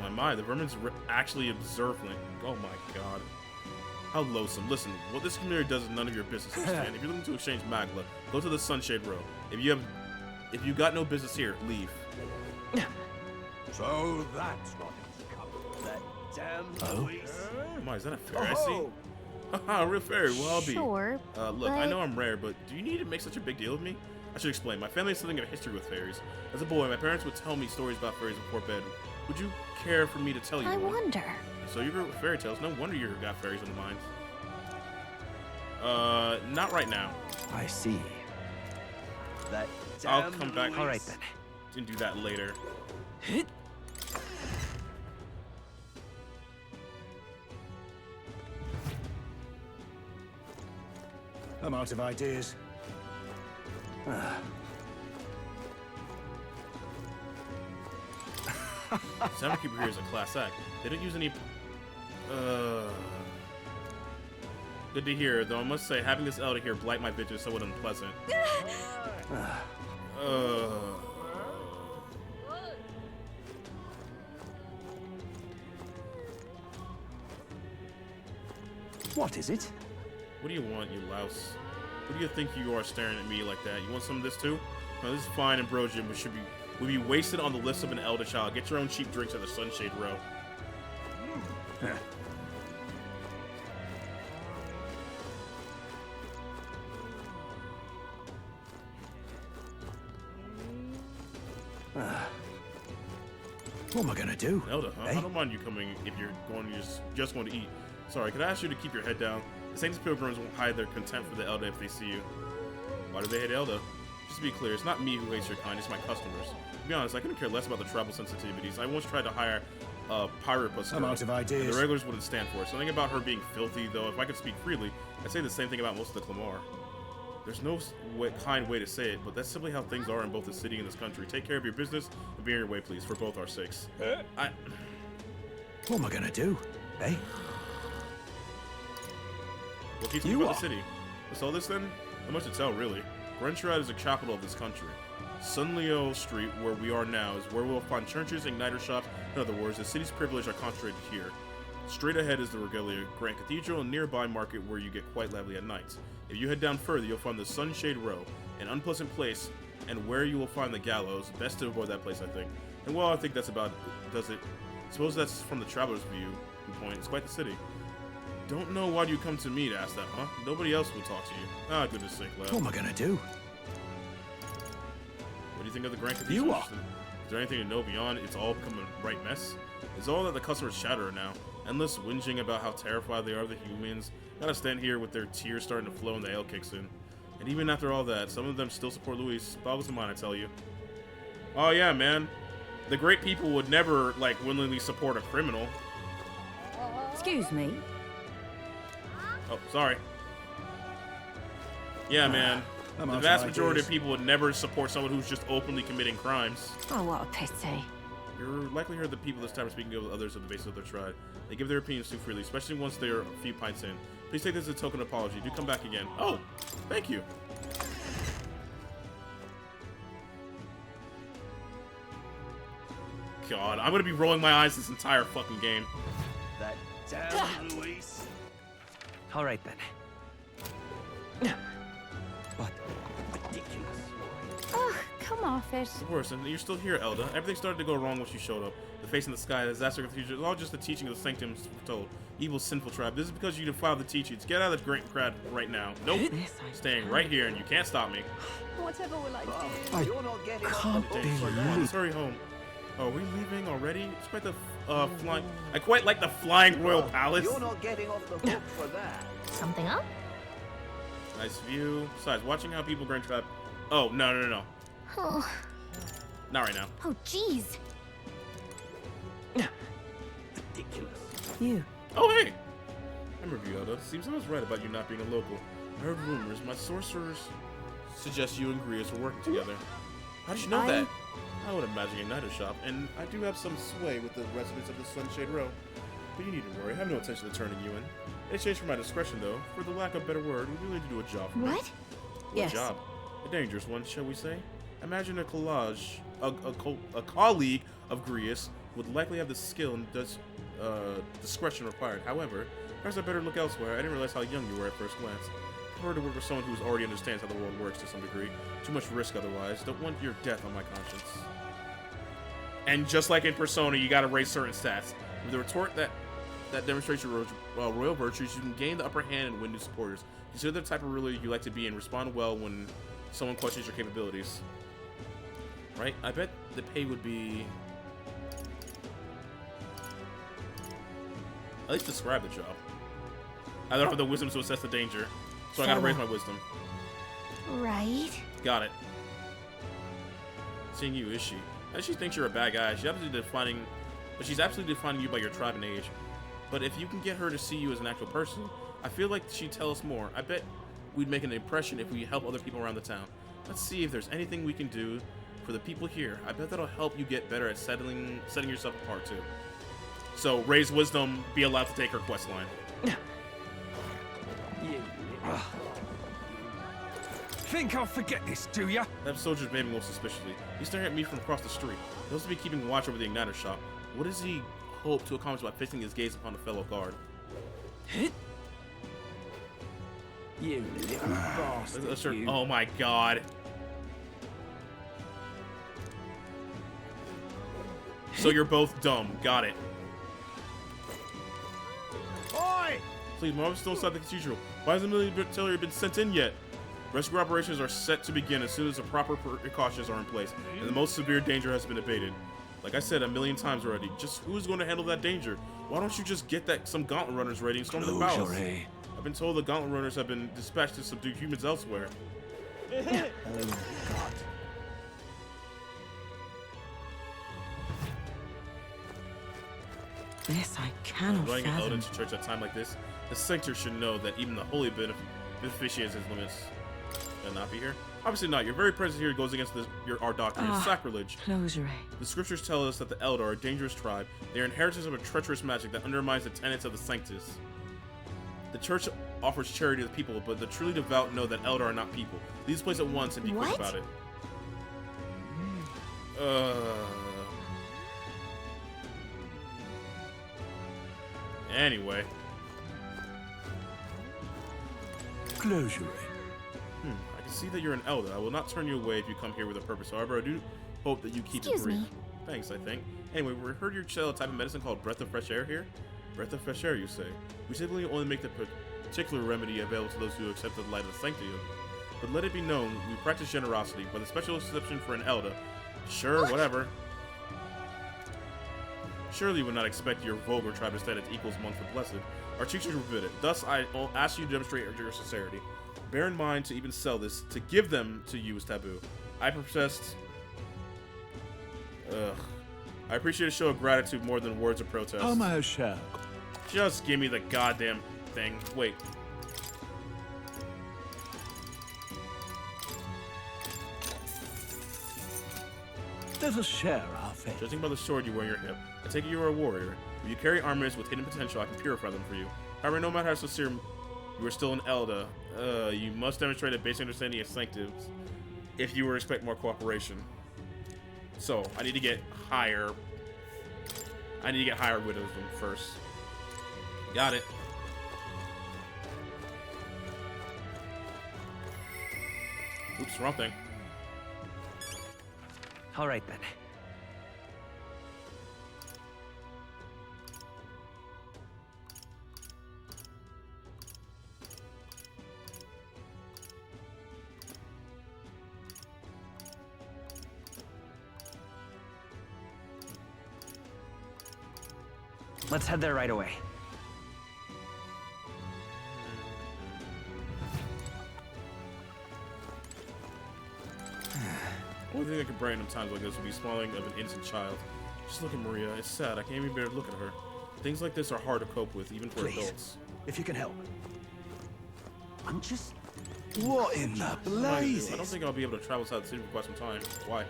Oh my, the vermin's actually observant. Oh my god. How loathsome. Listen, what this community does is none of your business, understand? If you're looking to exchange Magla, go to the Sunshade Row. If you got no business here, leave. So that's not his cup. That damn Luis. My, is that a fairy I see? Haha, real fairy, well I'll be. Sure, Look, I know I'm rare, but do you need to make such a big deal of me? I should explain. My family has something of a history with fairies. As a boy, my parents would tell me stories about fairies before bed. Would you care for me to tell you I one? wonder. So you grew up with fairy tales. No wonder you got fairies in the mind. Not right now. I see. That I'll come back. All right then. And do that later. I'm out of ideas. Sound Keeper here is a class act. They didn't use any. Good to hear, though I must say, having this elder here blight my vigil is somewhat unpleasant. What is it? What do you want, you louse? What do you think you are staring at me like that? You want some of this too? No, this is fine and Brosian, but would be wasted on the list of an elder child. Get your own cheap drinks at the Sunshade Row. What am I gonna do? Elder, huh? I don't mind you coming if you're going just going to eat. Sorry, could I ask you to keep your head down? The Saints Pilgrims won't hide their contempt for the Elder if they see you. Why do they hate Elder? Just to be clear, it's not me who hates your kind, it's my customers. To be honest, I couldn't care less about the travel sensitivities. I once tried to hire a pirate bus girl, I'm out of ideas. and the regulars wouldn't stand for it. Something about her being filthy, though, if I could speak freely, I'd say the same thing about most of the Clamar. There's no kind way to say it, but that's simply how things are in both the city and this country. Take care of your business and be on your way, please, for both our sakes. What am I gonna do? Eh? What keeps me about the city? What's all this then? Not much to tell, really. Grenstrad is the capital of this country. Sunleo Street, where we are now, is where we'll find churches, igniter shops. In other words, the city's privileges are concentrated here. Straight ahead is the Regalia Grand Cathedral and nearby market where you get quite lively at night. If you head down further, you'll find the Sunshade Row, an unpleasant place, and where you will find the gallows. Best to avoid that place, I think. And well, I think that's about it. Does it? Suppose that's from the traveler's viewpoint. It's quite the city. Don't know why you come to me to ask that, huh? Nobody else will talk to you. Ah, goodness sake, lad. What am I gonna do? What do you think of the Grand Cathedral? Is there anything to know beyond it's all become a right mess? It's all that the customers chatter now. Endless whinging about how terrified they are of the humans. Gotta stand here with their tears starting to flow and the ale kicks in. And even after all that, some of them still support Luis. Boggles the mind, I tell you. Oh yeah, man. The great people would never, like, willingly support a criminal. Excuse me? Oh, sorry. Yeah, man. The vast majority of people would never support someone who's just openly committing crimes. Oh, what a pity. You're likely heard the people this time are speaking of others of the basis of their tribe. They give their opinions too freely, especially once they're a few pints in. Please take this as a token of apology. Do come back again. Oh, thank you. God, I'm gonna be rolling my eyes this entire fucking game. That damn Luis. All right then. But ridiculous. Ugh, come off it. Of course, and you're still here, Elda. Everything started to go wrong when she showed up. The face in the sky, the disaster of the future, it's all just the teaching of the sanctums told. Evil, sinful tribe. This is because you defiled the teachings. Get out of the great crowd right now. Nope. Staying right here, and you can't stop me. Whatever will I do? You're not getting can't believe Let's hurry home. Oh, are we leaving already? It's quite the flying. I quite like the flying royal palace. You're not getting off the hook for that. Something up? Nice view. Besides, watching how people grand trap. Oh no. Oh. Not right now. Oh, jeez. Ridiculous. You. Oh hey. I remember you, Elda. Seems I was right about you not being a local. I heard rumors. My sorcerers suggest you and Grius are working together. How did you know that? I would imagine a igniter shop, and I do have some sway with the residents of the Sunshade Row. But you needn't worry, I have no intention of turning you in. In exchange for my discretion, though, for the lack of a better word, we really need to do a job for What? A job. A dangerous one, shall we say? Imagine a collage, a colleague of Grius would likely have the skill and discretion required. However, perhaps I better look elsewhere. I didn't realize how young you were at first glance. I prefer to work with someone who already understands how the world works to some degree. Too much risk otherwise. Don't want your death on my conscience. And just like in Persona, you gotta raise certain stats. With the retort that demonstrates your royal virtues, you can gain the upper hand and win new supporters. Consider the type of ruler you like to be and respond well when someone questions your capabilities. Right? I bet the pay would be... At least describe the job. I don't have the wisdom to assess the danger, so I gotta raise my wisdom. Right. Got it. Seeing you, is she? As she thinks you're a bad guy, she's absolutely defining you by your tribe and age. But if you can get her to see you as an actual person, I feel like she'd tell us more. I bet we'd make an impression if we help other people around the town. Let's see if there's anything we can do for the people here. I bet that'll help you get better at setting yourself apart too. So raise wisdom, be allowed to take her quest line. Think I'll forget this, do ya? That soldier's behaving most suspiciously. He's staring at me from across the street. He must be keeping watch over the igniter shop. What does he hope to accomplish by fixing his gaze upon a fellow guard? You little bastard, you. Oh my god. So you're both dumb. Got it. Oi! Please, Marvin's still inside the cathedral. Why hasn't the military been sent in yet? Rescue operations are set to begin as soon as the proper precautions are in place, and the most severe danger has been abated. Like I said a million times already, just who's going to handle that danger? Why don't you just get some gauntlet runners ready and storm the palace? I've been told the gauntlet runners have been dispatched to subdue humans elsewhere. Oh god. This I cannot Running an fathom. Elden to church at a time like this, the sanctor should know that even the holy beneficiaries his limits. Should not be here? Obviously not. Your very presence here goes against our doctrine. It's sacrilege. Closure. The scriptures tell us that the Eldar are a dangerous tribe. They are inheritors of a treacherous magic that undermines the tenets of the Sanctus. The church offers charity to the people, but the truly devout know that Eldar are not people. Leave this place at once and be quick about it. Anyway. Closure. I can see that you're an Elder. I will not turn you away if you come here with a purpose. However, I do hope that you keep it brief. Thanks, I think. Anyway, we heard you sell a type of medicine called Breath of Fresh Air here. Breath of Fresh Air, you say? We typically only make the particular remedy available to those who accept the light of the sanctity. But let it be known, we practice generosity, but a special exception for an Elder. Sure, whatever. Surely you would not expect your vulgar tribe to stand its equals among the blessed. Our teachers forbid it. Thus, I ask you to demonstrate your sincerity. Bear in mind, to even sell this, to give them to you is taboo. I protest. I appreciate a show of gratitude more than words of protest. Just give me the goddamn thing. Wait. Let us share our fate. Judging by the sword you wear on your hip, I take it you are a warrior. If you carry armors with hidden potential, I can purify them for you. However, no matter how sincere you are still an Elder, you must demonstrate a basic understanding of sanctity if you will expect more cooperation. So, I need to get higher. I need to get higher wisdom first. Got it. Oops, wrong thing. All right then. Let's head there right away. Only thing I can brighten up times like this would be smiling of an innocent child. Just look at Maria. It's sad. I can't even bear to look at her. Things like this are hard to cope with, even for adults. If you can help. I'm just... What in the blazes? I don't think I'll be able to travel outside the city for quite some time. Why?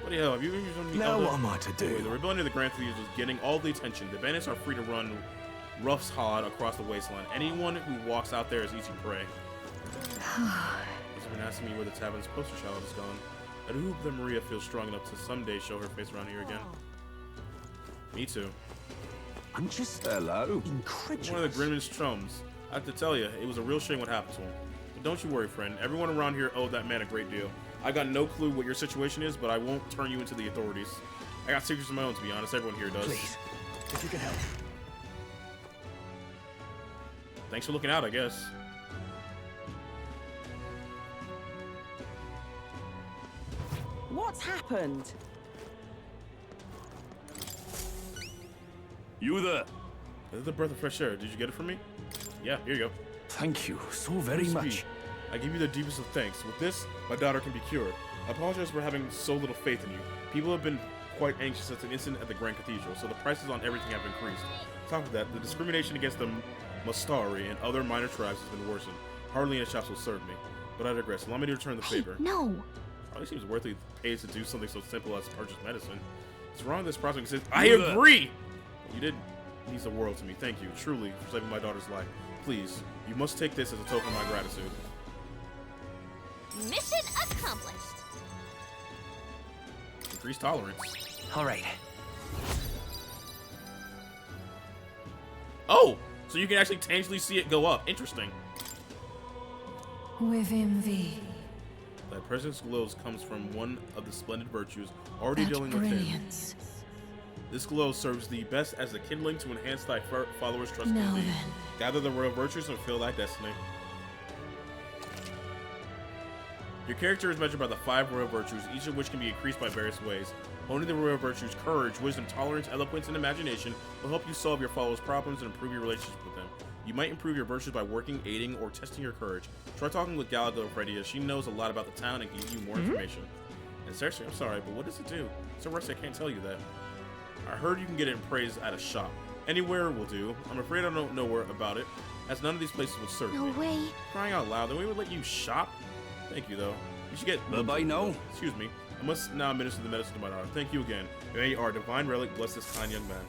What the hell? Have you ever used any Now what am I to do? The rebellion of the Grand Thieves is getting all the attention. The bandits are free to run rough's hod across the wasteland. Anyone who walks out there is easy prey. You've been asking me where the tavern's poster child is gone. I do hope that Maria feels strong enough to someday show her face around here again. Me too. I'm just... Hello? Incredulous. One of the Grimman's chums. I have to tell you, it was a real shame what happened to him. But don't you worry, friend. Everyone around here owed that man a great deal. I got no clue what your situation is, but I won't turn you into the authorities. I got secrets of my own, to be honest. Everyone here does. Please, if you can help. Thanks for looking out, I guess. What's happened? You there? This is the breath of fresh air. Did you get it from me? Yeah, here you go. Thank you so very Please much. speak. I give you the deepest of thanks. With this, my daughter can be cured. I apologize for having so little faith in you. People have been quite anxious since an incident at the Grand Cathedral, so the prices on everything have increased. On top of that, the discrimination against the Mustari and other minor tribes has been worsened. Hardly any shops will serve me. But I digress. Allow me to return the favor. No. Probably seems worth it pays to do something so simple as purchase medicine. What's wrong with this prospect? Says, I agree! You did mean the world to me. Thank you, truly, for saving my daughter's life. Please, you must take this as a token of my gratitude. Mission accomplished. Increased tolerance. All right. Oh! So you can actually tangibly see it go up. Interesting. Within thee. That presence glows comes from one of the splendid virtues already That dealing brilliance. within. This glow serves thee best as the kindling to enhance thy followers' trust Now in thee. then. Gather the royal virtues and fulfill thy destiny. Your character is measured by the 5 royal virtues, each of which can be increased by various ways. Honing the royal virtues, courage, wisdom, tolerance, eloquence, and imagination will help you solve your followers' problems and improve your relationship with them. You might improve your virtues by working, aiding, or testing your courage. Try talking with Galago Freddy, as she knows a lot about the town and can give you more information. And seriously, I'm sorry, but what does it do? So Rusty, I can't tell you that. I heard you can get it in praise at a shop. Anywhere will do. I'm afraid I don't know where about it, as none of these places will serve No me. way. Crying out loud, then we would let you shop? Thank you, though. You should get... Bye-bye now. Excuse me. I must now administer the medicine to my daughter. Thank you again. May our divine relic bless this kind young man.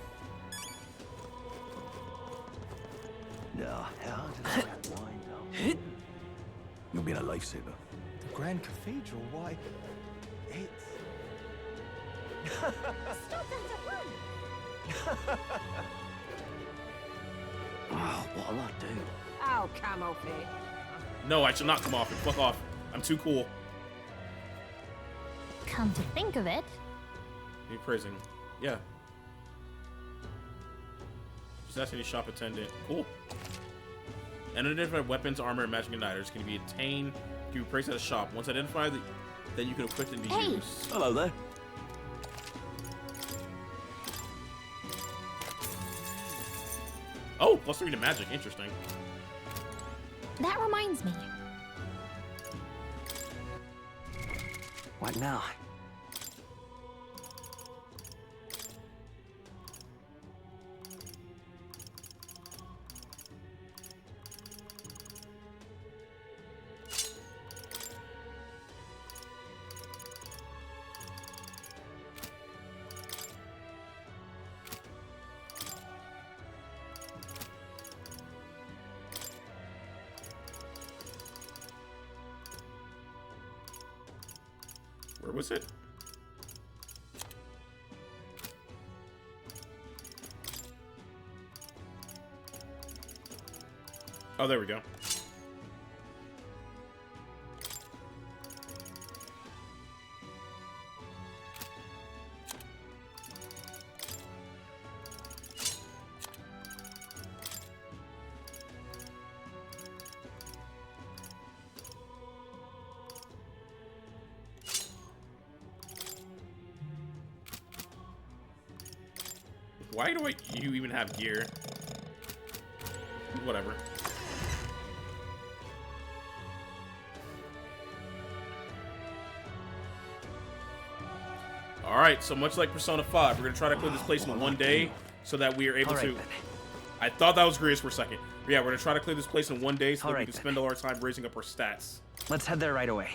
Now, how did I wind up? You've been a lifesaver. The Grand Cathedral, why? It's... Stop that run! Oh, what'll I do? Oh, Camo Pit. No, I shall not come off it. Fuck off. I'm too cool. Come to think of it, Are you praising? Yeah. Just asking the shop attendant. Cool. Unidentified weapons, armor, and magic igniters can be obtained to be praised at a shop. Once identified, then you can equip and be used. Hello there. Oh, +3 to magic. Interesting. that reminds me. What now? Where was it? Oh, there we go. Why do you even have gear? Whatever. Alright, so much like Persona 5, we're going to try to clear this place in one day so that we are able to... I thought that was Grius for a second. But yeah, we're going to try to clear this place in one day so that we can spend all our time raising up our stats. Let's head there right away.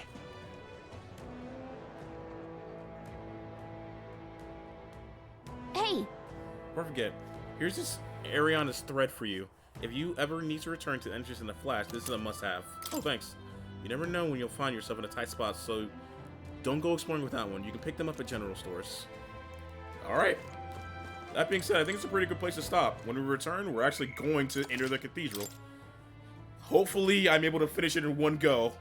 Hey! Don't forget, here's this Ariana's thread for you. If you ever need to return to the entrance in the Flash, this is a must-have. Oh, thanks. You never know when you'll find yourself in a tight spot, so don't go exploring without one. You can pick them up at general stores. Alright. That being said, I think it's a pretty good place to stop. When we return, we're actually going to enter the cathedral. Hopefully, I'm able to finish it in one go.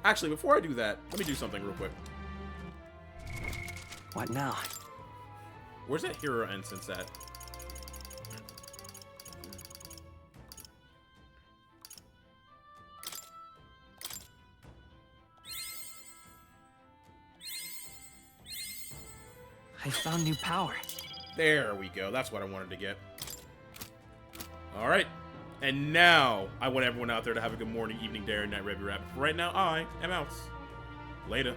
Actually, before I do that, let me do something real quick. What now? Where's that hero incense at? I found new power. There we go. That's what I wanted to get. All right. And now, I want everyone out there to have a good morning, evening, day, or night, Rebby Rabbit. For right now, I am out. Later.